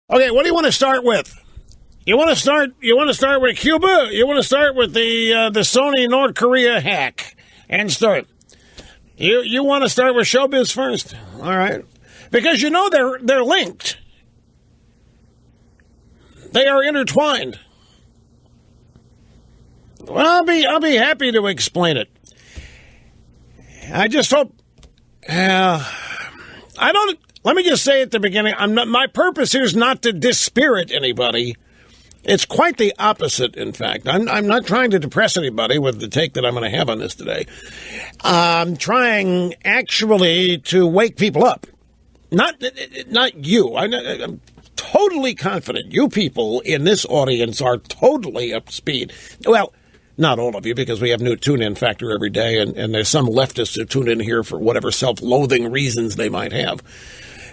Okay, what do you want to start with? You want to start with Cuba? You want to start with the Sony North Korea hack and start? You want to start with showbiz first? All right, because you know they're linked. They are intertwined. Well, I'll be happy to explain it. I just hope. I don't. Let me just say at the beginning, my purpose here is not to dispirit anybody. It's quite the opposite, in fact. I'm not trying to depress anybody with the take that I'm going to have on this today. I'm trying actually to wake people up. Not you. I'm totally confident you people in this audience are totally up to speed. Well, not all of you, because we have new tune-in factor every day, and there's some leftists who tune in here for whatever self-loathing reasons they might have.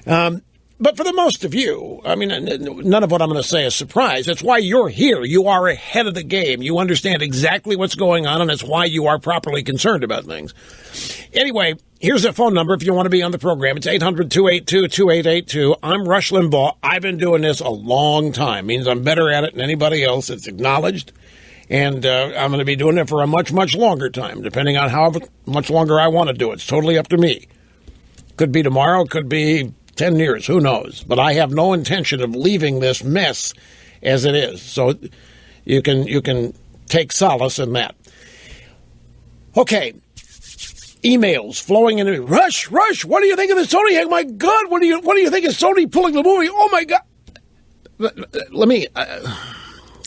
But for the most of you, I mean, none of what I'm going to say is surprise. That's why you're here. You are ahead of the game. You understand exactly what's going on, and it's why you are properly concerned about things. Anyway, here's a phone number if you want to be on the program. It's 800-282-2882. I'm Rush Limbaugh. I've been doing this a long time. Means I'm better at it than anybody else. It's acknowledged. And I'm going to be doing it for a much, much longer time, depending on how much longer I want to do it. It's totally up to me. Could be tomorrow, could be 10 years, who knows? But I have no intention of leaving this mess as it is. So you can take solace in that. Okay. Emails flowing in. Rush, what do you think of the Sony hack? My God, what do you think of Sony pulling the movie? Oh, my God.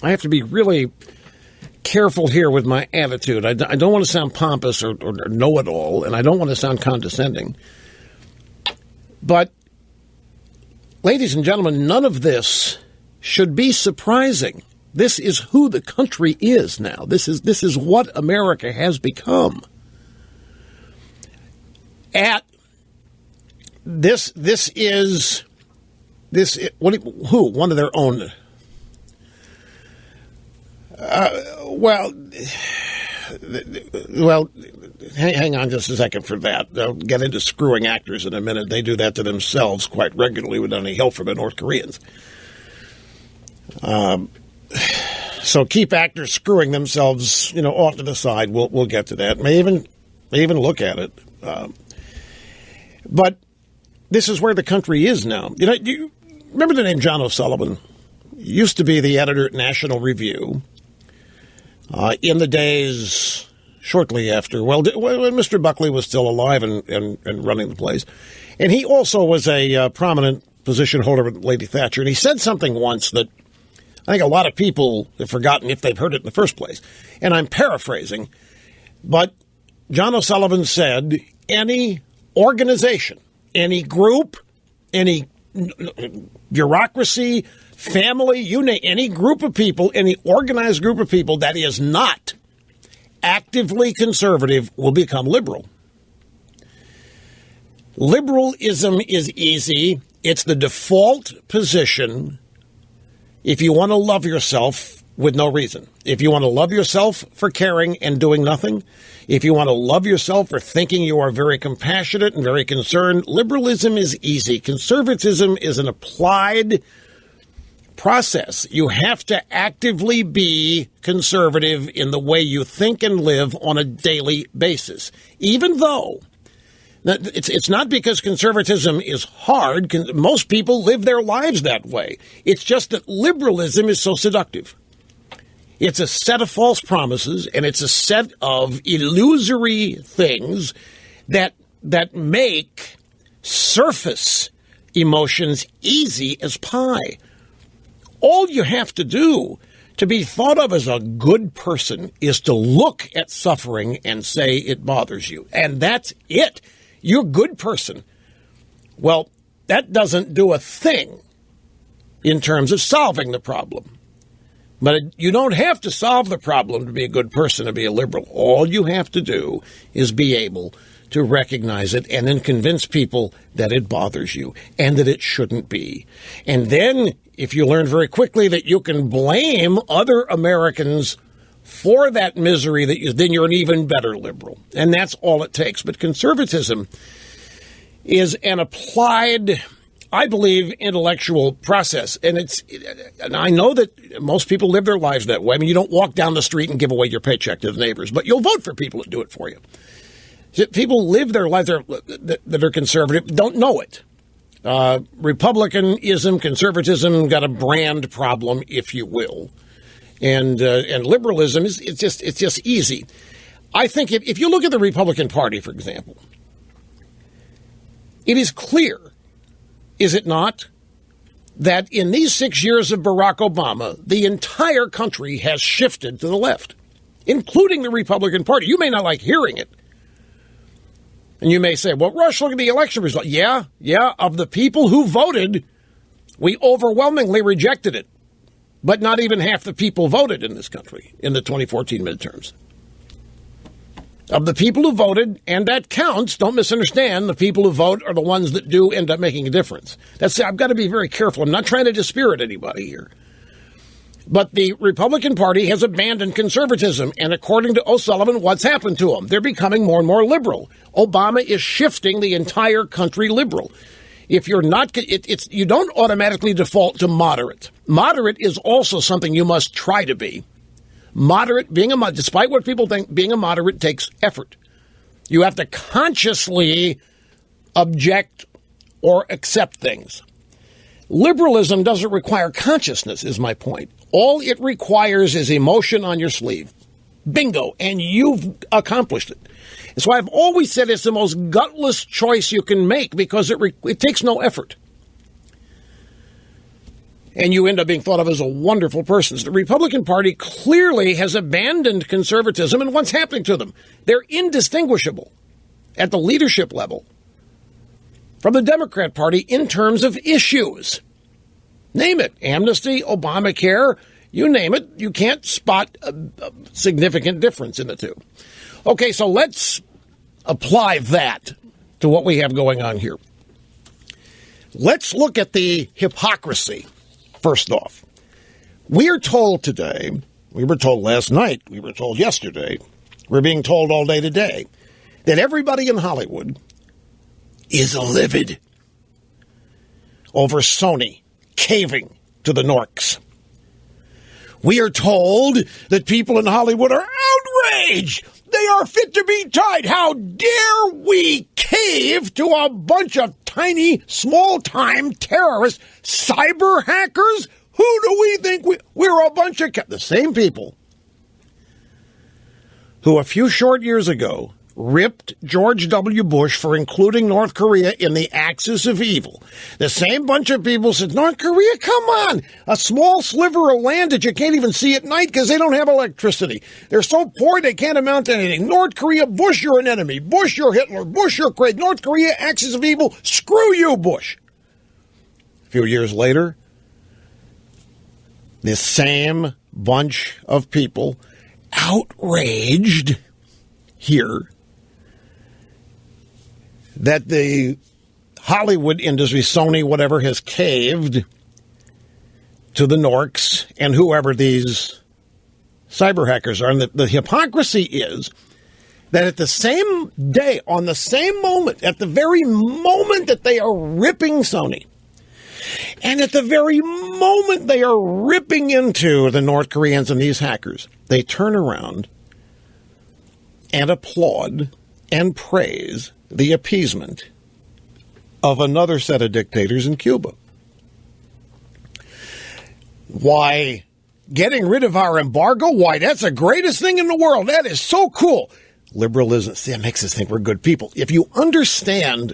I have to be really careful here with my attitude. I don't want to sound pompous or know-it-all, and I don't want to sound condescending. But, ladies and gentlemen, none of this should be surprising. This is who the country is now. This is what America has become. One of their own. Hang on just a second for that. They'll get into screwing actors in a minute. They do that to themselves quite regularly without any help from the North Koreans. So keep actors screwing themselves, off to the side. We'll get to that. May even look at it. But this is where the country is now. Do you remember the name John O'Sullivan? He used to be the editor at National Review. In the days shortly after, when Mr. Buckley was still alive and running the place. And he also was a prominent position holder with Lady Thatcher. And he said something once that I think a lot of people have forgotten if they've heard it in the first place. And I'm paraphrasing, but John O'Sullivan said, any organization, any group, any bureaucracy, family, you name any group of people, any organized group of people that is not actively conservative will become liberal. Liberalism is easy. It's the default position if you want to love yourself with no reason. If you want to love yourself for caring and doing nothing, if you want to love yourself for thinking you are very compassionate and very concerned, liberalism is easy. Conservatism is an applied process. You have to actively be conservative in the way you think and live on a daily basis. Even though it's not because conservatism is hard. Most people live their lives that way. It's just that liberalism is so seductive. It's a set of false promises, and it's a set of illusory things that make surface emotions easy as pie. All you have to do to be thought of as a good person is to look at suffering and say it bothers you. And that's it. You're a good person. Well, that doesn't do a thing in terms of solving the problem. But you don't have to solve the problem to be a good person, to be a liberal. All you have to do is be able to recognize it and then convince people that it bothers you and that it shouldn't be. And then if you learn very quickly that you can blame other Americans for that misery, then you're an even better liberal. And that's all it takes. But conservatism is an applied I believe intellectual process, and I know that most people live their lives that way. I mean, you don't walk down the street and give away your paycheck to the neighbors, but you'll vote for people that do it for you. People live their lives that are conservative, don't know it. Republicanism, conservatism got a brand problem, if you will, and liberalism it's just easy. I think if you look at the Republican Party, for example, it is clear, is it not, that in these 6 years of Barack Obama, the entire country has shifted to the left, including the Republican Party. You may not like hearing it. And you may say, well, Rush, look at the election result. Yeah, of the people who voted, we overwhelmingly rejected it. But not even half the people voted in this country in the 2014 midterms. Of the people who voted, and that counts, don't misunderstand, the people who vote are the ones that do end up making a difference. I've got to be very careful. I'm not trying to dispirit anybody here. But the Republican Party has abandoned conservatism, and according to O'Sullivan, what's happened to them? They're becoming more and more liberal. Obama is shifting the entire country liberal. If you're not, you don't automatically default to moderate. Moderate is also something you must try to be. Moderate, despite what people think, being a moderate takes effort. You have to consciously object or accept things. Liberalism doesn't require consciousness, is my point. All it requires is emotion on your sleeve. Bingo, and you've accomplished it. That's why I've always said it's the most gutless choice you can make because it takes no effort. And you end up being thought of as a wonderful person. The Republican Party clearly has abandoned conservatism, and what's happening to them? They're indistinguishable at the leadership level from the Democrat Party in terms of issues. Name it. Amnesty, Obamacare, you name it. You can't spot a significant difference in the two. Okay, so let's apply that to what we have going on here. Let's look at the hypocrisy. First off, we are told today, we were told last night, we were told yesterday, we're being told all day today, that everybody in Hollywood is livid over Sony caving to the Norks. We are told that people in Hollywood are outraged. They are fit to be tied. How dare we cave to a bunch of tiny, small-time terrorist cyber hackers? Who do we think we're a bunch of... The same people who a few short years ago ripped George W. Bush for including North Korea in the axis of evil. The same bunch of people said, North Korea, come on, a small sliver of land that you can't even see at night because they don't have electricity. They're so poor they can't amount to anything. North Korea, Bush, you're an enemy. Bush, you're Hitler. Bush, you're crazy. North Korea, axis of evil. Screw you, Bush. A few years later, this same bunch of people outraged here that the Hollywood industry, Sony, whatever, has caved to the Norks and whoever these cyber hackers are. And the hypocrisy is that at the same day, on the same moment, at the very moment that they are ripping Sony, and at the very moment they are ripping into the North Koreans and these hackers, they turn around and applaud and praise the appeasement of another set of dictators in Cuba. Why, getting rid of our embargo? Why, that's the greatest thing in the world. That is so cool. Liberalism, see, it makes us think we're good people. If you understand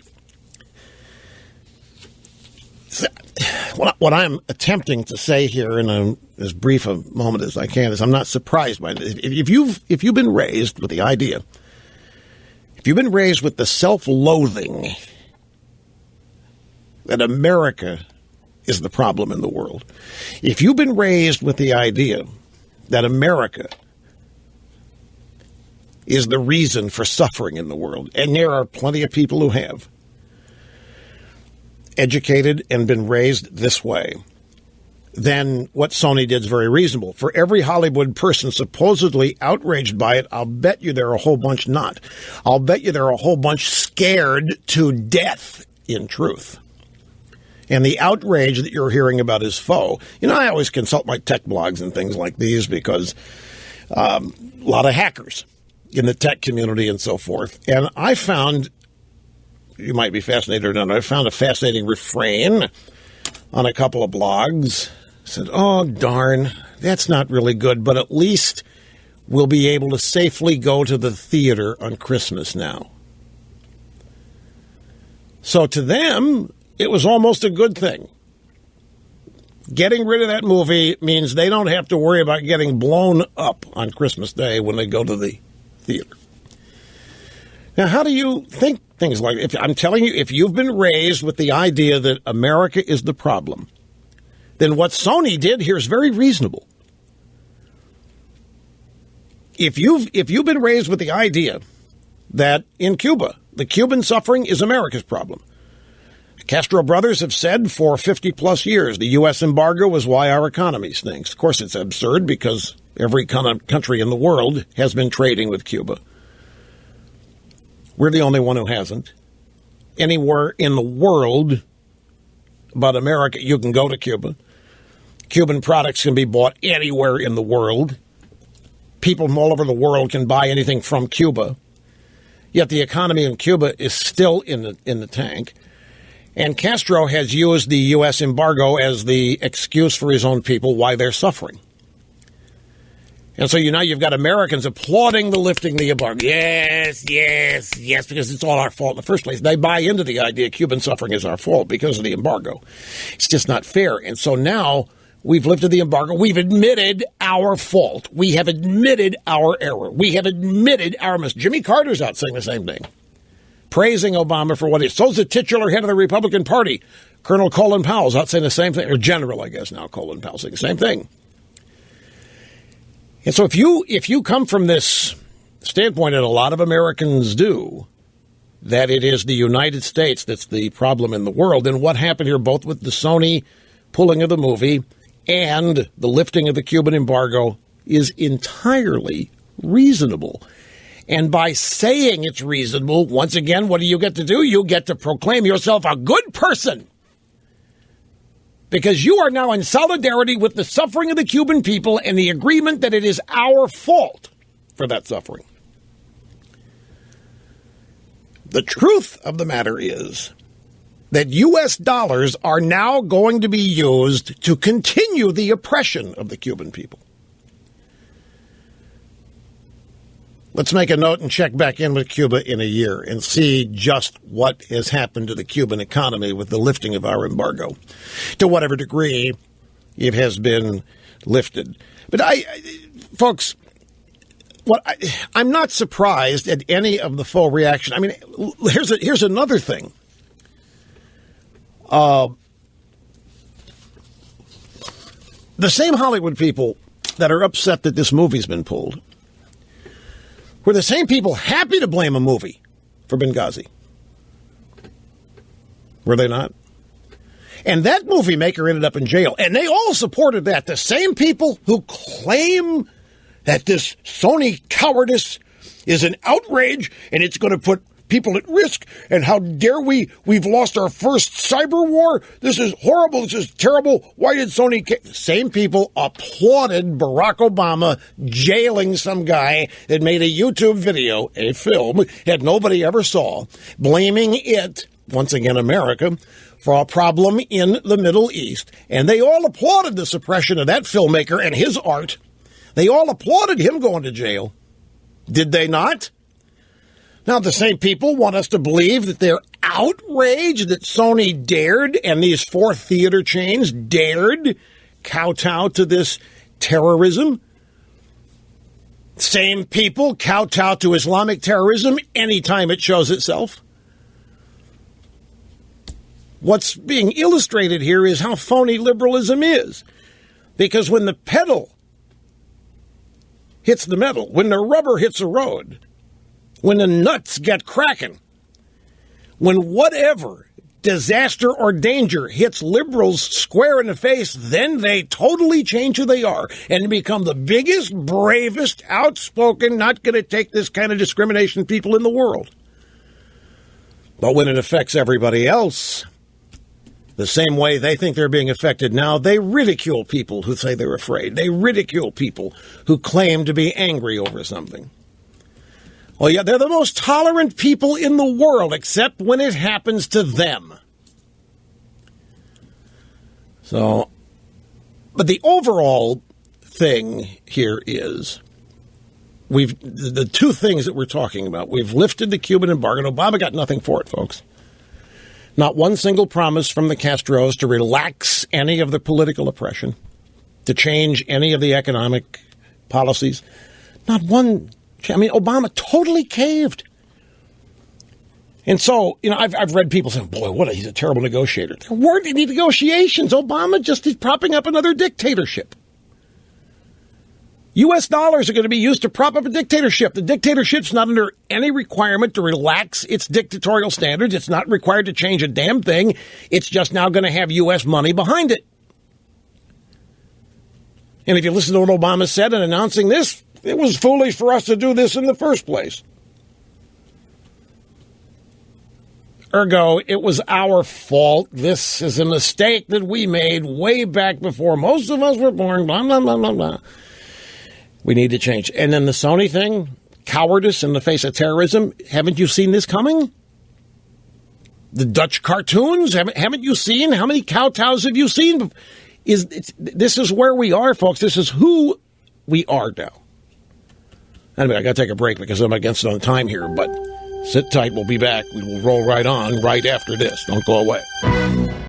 what I'm attempting to say here in as brief a moment as I can is I'm not surprised by it. If you've been raised with the idea, if you've been raised with the self-loathing that America is the problem in the world, if you've been raised with the idea that America is the reason for suffering in the world, and there are plenty of people who have, educated and been raised this way, then what Sony did is very reasonable. For every Hollywood person supposedly outraged by it, I'll bet you there are a whole bunch not. I'll bet you there are a whole bunch scared to death, in truth. And the outrage that you're hearing about is faux. You know, I always consult my tech blogs and things like these because a lot of hackers in the tech community and so forth. And I found, you might be fascinated or not, I found a fascinating refrain on a couple of blogs. I said, oh, darn, that's not really good, but at least we'll be able to safely go to the theater on Christmas now. So to them, it was almost a good thing. Getting rid of that movie means they don't have to worry about getting blown up on Christmas Day when they go to the theater. Now, how do you think things like that? I'm telling you, if you've been raised with the idea that America is the problem, then what Sony did here is very reasonable. If you've been raised with the idea that in Cuba, the Cuban suffering is America's problem. Castro brothers have said for 50-plus years the U.S. embargo is why our economy stinks. Of course, it's absurd because every country in the world has been trading with Cuba. We're the only one who hasn't. Anywhere in the world but America, you can go to Cuba. Cuban products can be bought anywhere in the world. People from all over the world can buy anything from Cuba. Yet the economy in Cuba is still in the tank. And Castro has used the U.S. embargo as the excuse for his own people why they're suffering. And so now you've got Americans applauding the lifting the embargo. Yes, yes, yes, because it's all our fault in the first place. They buy into the idea Cuban suffering is our fault because of the embargo. It's just not fair. And so now we've lifted the embargo. We've admitted our fault. We have admitted our error. We have admitted our mistake. Jimmy Carter's out saying the same thing, praising Obama for what he is. So's the titular head of the Republican Party, Colonel Colin Powell's out saying the same thing, or General, I guess now, Colin Powell saying the same thing. And so if you come from this standpoint, and a lot of Americans do, that it is the United States that's the problem in the world, then what happened here, both with the Sony pulling of the movie and the lifting of the Cuban embargo, is entirely reasonable. And by saying it's reasonable, once again, what do you get to do? You get to proclaim yourself a good person. Because you are now in solidarity with the suffering of the Cuban people and the agreement that it is our fault for that suffering. The truth of the matter is that U.S. dollars are now going to be used to continue the oppression of the Cuban people. Let's make a note and check back in with Cuba in a year and see just what has happened to the Cuban economy with the lifting of our embargo, to whatever degree it has been lifted. But folks, I'm not surprised at any of the full reaction. I mean, here's another thing. The same Hollywood people that are upset that this movie's been pulled were the same people happy to blame a movie for Benghazi. Were they not? And that movie maker ended up in jail, and they all supported that. The same people who claim that this Sony cowardice is an outrage and it's going to put people at risk, and how dare we've lost our first cyber war. This is horrible. This is terrible. Why did Sony... Same people applauded Barack Obama jailing some guy that made a YouTube video, a film that nobody ever saw, blaming it, once again America, for a problem in the Middle East. And they all applauded the suppression of that filmmaker and his art. They all applauded him going to jail. Did they not? Now, the same people want us to believe that they're outraged that Sony dared, and these 4 theater chains dared, kowtow to this terrorism. Same people kowtow to Islamic terrorism anytime it shows itself. What's being illustrated here is how phony liberalism is. Because when the pedal hits the metal, when the rubber hits the road, when the nuts get cracking, when whatever disaster or danger hits liberals square in the face, then they totally change who they are and become the biggest, bravest, outspoken, not going to take this kind of discrimination people in the world. But when it affects everybody else, The same way they think they're being affected now, they ridicule people who say they're afraid. They ridicule people who claim to be angry over something. Well, yeah, they're the most tolerant people in the world, except when it happens to them. So, but the overall thing here is, the two things that we're talking about, we've lifted the Cuban embargo. Obama got nothing for it, folks. Not one single promise from the Castros to relax any of the political oppression, to change any of the economic policies. Not one. I mean, Obama totally caved. And so, I've read people saying, boy, he's a terrible negotiator. There weren't any negotiations. Obama just is propping up another dictatorship. U.S. dollars are going to be used to prop up a dictatorship. The dictatorship's not under any requirement to relax its dictatorial standards. It's not required to change a damn thing. It's just now going to have U.S. money behind it. And if you listen to what Obama said in announcing this, it was foolish for us to do this in the first place. Ergo, it was our fault. This is a mistake that we made way back before most of us were born, blah, blah, blah, blah, blah. We need to change. And then the Sony thing, cowardice in the face of terrorism. Haven't you seen this coming? The Dutch cartoons, haven't you seen? How many kowtows have you seen? This is where we are, folks. This is who we are now. Anyway, I got to take a break because I'm against it on time here, but sit tight. We'll be back. We will roll right on right after this. Don't go away.